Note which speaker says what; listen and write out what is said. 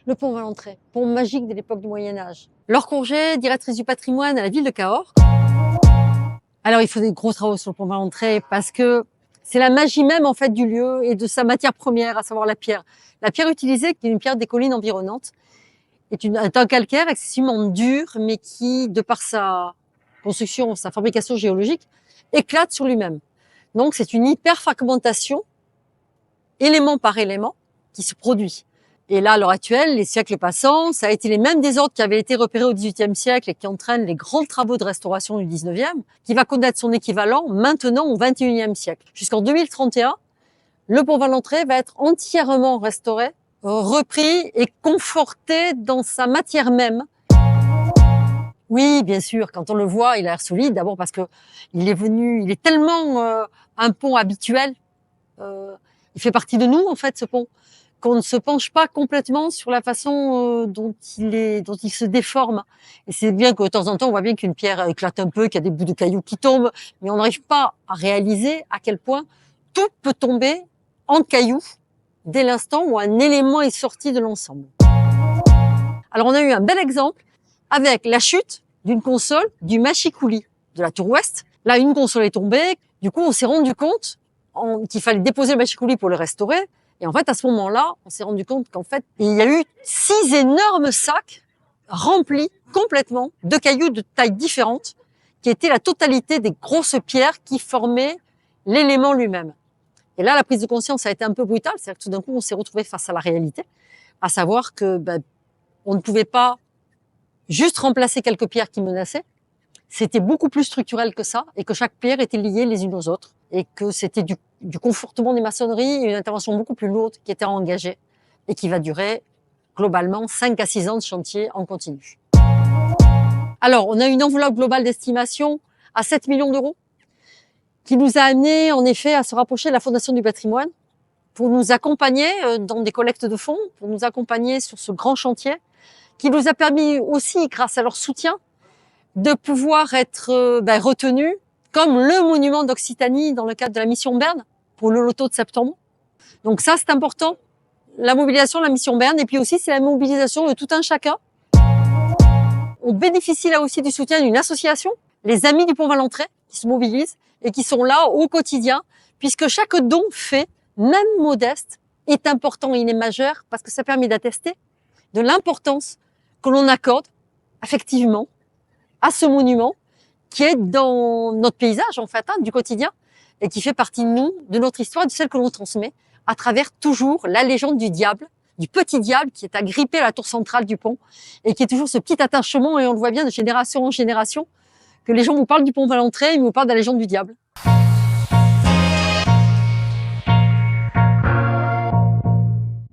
Speaker 1: Le pont Valentré, pont magique de l'époque du Moyen-Âge. Laure Courget, directrice du patrimoine à la ville de Cahors. Alors, il faut des gros travaux sur le pont Valentré parce que c'est la magie même, en fait, du lieu et de sa matière première, à savoir la pierre. La pierre utilisée, qui est une pierre des collines environnantes, est un calcaire excessivement dur, mais qui, de par sa construction, sa fabrication géologique, éclate sur lui-même. Donc, c'est une hyperfragmentation, élément par élément, qui se produit. Et là, à l'heure actuelle, les siècles passants, ça a été les mêmes désordres qui avaient été repérés au XVIIIe siècle et qui entraînent les grands travaux de restauration du XIXe, qui va connaître son équivalent maintenant au XXIe siècle. Jusqu'en 2031, le pont Valentré va être entièrement restauré, repris et conforté dans sa matière même. Oui, bien sûr, quand on le voit, il a l'air solide, d'abord parce que il est tellement un pont habituel, il fait partie de nous, en fait, ce pont, qu'on ne se penche pas complètement sur la façon dont il se déforme. Et c'est bien que de temps en temps, on voit bien qu'une pierre éclate un peu, qu'il y a des bouts de cailloux qui tombent, mais on n'arrive pas à réaliser à quel point tout peut tomber en cailloux dès l'instant où un élément est sorti de l'ensemble. Alors, on a eu un bel exemple avec la chute d'une console du mâchicoulis de la tour ouest. Là, une console est tombée. Du coup, on s'est rendu compte qu'il fallait déposer le mâchicoulis pour le restaurer. Et en fait, à ce moment-là, on s'est rendu compte qu'en fait, il y a eu 6 énormes sacs remplis complètement de cailloux de tailles différentes, qui étaient la totalité des grosses pierres qui formaient l'élément lui-même. Et là, la prise de conscience a été un peu brutale. C'est-à-dire que tout d'un coup, on s'est retrouvé face à la réalité, à savoir que on ne pouvait pas juste remplacer quelques pierres qui menaçaient. C'était beaucoup plus structurel que ça et que chaque pierre était liée les unes aux autres et que c'était du confortement des maçonneries et une intervention beaucoup plus lourde qui était engagée et qui va durer globalement 5 à 6 ans de chantier en continu. Alors, on a une enveloppe globale d'estimation à 7 millions d'euros qui nous a amené en effet à se rapprocher de la Fondation du patrimoine pour nous accompagner dans des collectes de fonds, pour nous accompagner sur ce grand chantier qui nous a permis aussi, grâce à leur soutien, de pouvoir être retenu comme le monument d'Occitanie dans le cadre de la mission Berne pour le loto de septembre. Donc ça, c'est important. La mobilisation de la mission Berne et puis aussi, c'est la mobilisation de tout un chacun. On bénéficie là aussi du soutien d'une association, les Amis du Pont Valentré, qui se mobilisent et qui sont là au quotidien, puisque chaque don fait, même modeste, est important et il est majeur parce que ça permet d'attester de l'importance que l'on accorde, effectivement, à ce monument qui est dans notre paysage, en fait, du quotidien, et qui fait partie de nous, de notre histoire, de celle que l'on transmet, à travers toujours la légende du diable, du petit diable qui est agrippé à la tour centrale du pont, et qui est toujours ce petit attachement, et on le voit bien de génération en génération, que les gens vous parlent du pont Valentré, ils vous parlent de la légende du diable.